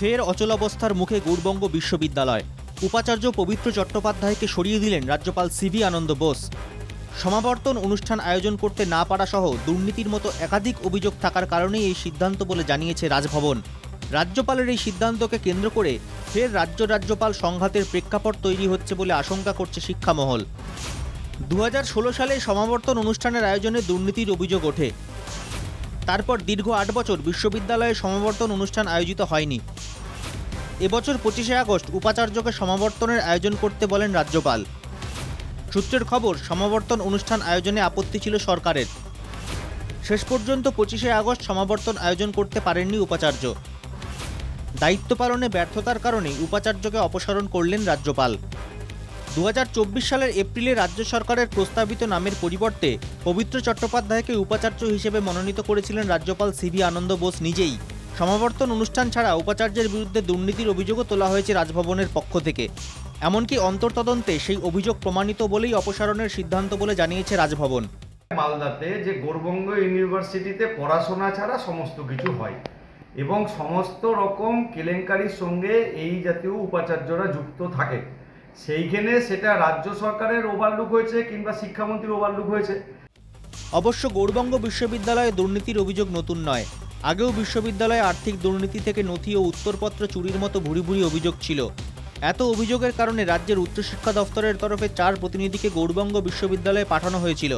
ফের অচলাবস্থার মুখে গৌড়বঙ্গ বিশ্ববিদ্যালয়। উপাচার্য পবিত্র চট্টোপাধ্যায়কে সরিয়ে দিলেন রাজ্যপাল সিভি আনন্দ বোস। সমাবর্তন অনুষ্ঠান আয়োজন করতে না পারা সহ দুর্নীতির মতো একাধিক অভিযোগ থাকার কারণেই এই সিদ্ধান্ত বলে জানিয়েছে রাজভবন। রাজ্যপালের এই সিদ্ধান্তকে কেন্দ্র করে ফের রাজ্যপাল সংঘাতের প্রেক্ষাপট তৈরি হচ্ছে বলে আশঙ্কা করছে শিক্ষামহল। 2016 সালে সমাবর্তন অনুষ্ঠানের আয়োজনে দুর্নীতির অভিযোগ ওঠে। তারপর দীর্ঘ 8 বছর বিশ্ববিদ্যালয়ে সমাবর্তন অনুষ্ঠান আয়োজিত হয়নি। এবছর 25শে আগস্ট উপাচার্যকে সমাবর্তনের আয়োজন করতে বলেন রাজ্যপাল। সূত্রের খবর, সমাবর্তন অনুষ্ঠান আয়োজনে আপত্তি ছিল সরকারের। শেষ পর্যন্ত 25শে আগস্ট সমাবর্তন আয়োজন করতে পারেননি উপাচার্য। দায়িত্ব পালনে ব্যর্থতার কারণে উপাচার্যকে অপসারণ করলেন রাজ্যপাল। 2024 সালের এপ্রিলে রাজ্য সরকারের প্রস্তাবিত নামের পরিবর্তে পবিত্র চট্টোপাধ্যায়কে উপাচার্য হিসেবে মনোনীত করেছিলেন রাজ্যপাল সিভি আনন্দ বোস নিজেই। সমাবর্তন অনুষ্ঠান ছাড়া উপাচার্যের বিরুদ্ধে দুর্নীতির অভিযোগও তোলা হয়েছে রাজভবনের পক্ষ থেকে। এমনকি অন্তর্তদন্তে সেই অভিযোগ প্রমাণিত বলেই অপসারণের সিদ্ধান্ত বলে জানিয়েছে রাজভবন। মালদাতে যে গৌড়বঙ্গ ইউনিভার্সিটিতে পড়াশোনা ছাড়া সমস্ত কিছু হয় এবং সমস্ত রকম কেলেঙ্কারির সঙ্গে এই জাতীয় উপাচার্যরা যুক্ত থাকে, সেইখানে সেটা রাজ্য সরকারের ওভারলুক হয়েছে কিংবা শিক্ষামন্ত্রীর ওভারলুক হয়েছে। অবশ্য গৌড়বঙ্গ বিশ্ববিদ্যালয়ে দুর্নীতির অভিযোগ নতুন নয়। আগেও বিশ্ববিদ্যালয়ে আর্থিক দুর্নীতি থেকে নথি ও উত্তরপত্র চুরির মতো ভুরি ভুরি অভিযোগ ছিল। এত অভিযোগের কারণে রাজ্যের উচ্চশিক্ষা দফতরের তরফে 4 প্রতিনিধিকে গৌড়বঙ্গ বিশ্ববিদ্যালয়ে পাঠানো হয়েছিল।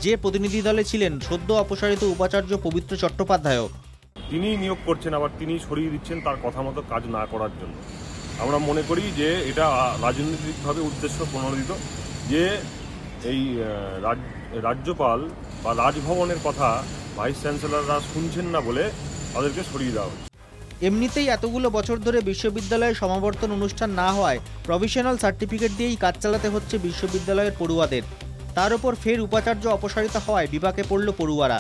যে প্রতিনিধি দলে ছিলেন সদ্য অপসারিত উপাচার্য পবিত্র চট্টোপাধ্যায়। তিনি নিয়োগ করছেন, আবার তিনি সরিয়ে দিচ্ছেন তার কথা মতো কাজ না করার জন্য। আমরা মনে করি যে এটা রাজনৈতিকভাবে উদ্দেশ্য প্রণোদিত, যে এই রাজ্যপাল বা রাজভবনের কথা ভাইস চ্যান্সেলররা শুনছেন না বলে তাদেরকে সরিয়ে দেওয়া হচ্ছে। এমনিতেই এতগুলো বছর ধরে বিশ্ববিদ্যালয়ে সমাবর্তন অনুষ্ঠান না হওয়ায় প্রভিশনাল সার্টিফিকেট দিয়েই কাজ চালাতে হচ্ছে বিশ্ববিদ্যালয়ের পড়ুয়াদের। তার উপর ফের উপাচার্য অপসারিত হওয়ায় বিপাকে পড়ল পড়ুয়ারা।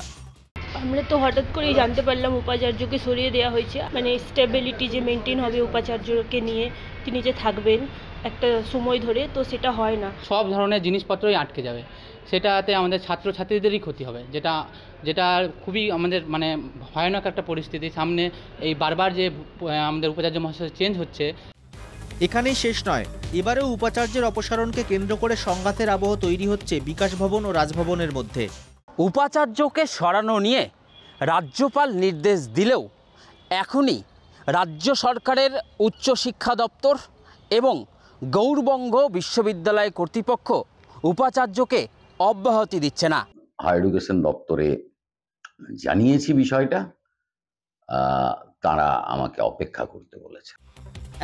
আমরা তো হঠাৎ করেই জানতে পারলাম উপাচার্যকে সরিয়ে দেওয়া হয়েছে। মানে স্টেবিলিটি যে মেনটেন হবে উপাচার্যকে নিয়ে, তিনি যে থাকবেন একটা সময় ধরে, তো সেটা হয় না। সব ধরনের জিনিসপত্রই আটকে যাবে, সেটাতে আমাদের ছাত্রছাত্রীদেরই ক্ষতি হবে, যেটা খুবই আমাদের মানে ভয়ানক একটা পরিস্থিতি সামনে। এই বারবার যে আমাদের উপাচার্য মহাশয় চেঞ্জ হচ্ছে। এখানেই শেষ নয়, এবারেও উপাচার্যের অপসারণকে কেন্দ্র করে সংঘাতের আবহ তৈরি হচ্ছে বিকাশ ভবন ও রাজভবনের মধ্যে। উপাচার্যকে সরানো নিয়ে রাজ্যপাল নির্দেশ দিলেও এখনই রাজ্য সরকারের উচ্চশিক্ষা দপ্তর এবং গৌড়বঙ্গ বিশ্ববিদ্যালয় কর্তৃপক্ষ উপাচার্যকে অব্যাহতি দিচ্ছে না। হায়ার এডুকেশন দপ্তরে জানিয়েছি বিষয়টা, তারা আমাকে অপেক্ষা করতে বলেছে।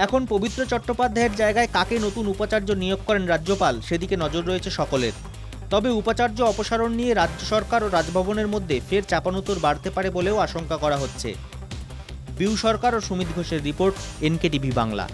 এখন পবিত্র চট্টোপাধ্যায়ের জায়গায় কাকে নতুন উপাচার্য নিয়োগ করেন রাজ্যপাল, সেদিকে নজর রয়েছে সকলের। তবে উপাচার্য অপসারণ নিয়ে রাজ্য সরকার ও রাজভবনের মধ্যে ফের চাপানুতোর বাড়তে পারে বলেও আশঙ্কা করা হচ্ছে। বিউ সরকার ও সুমিত ঘোষের রিপোর্ট, NKTV বাংলা।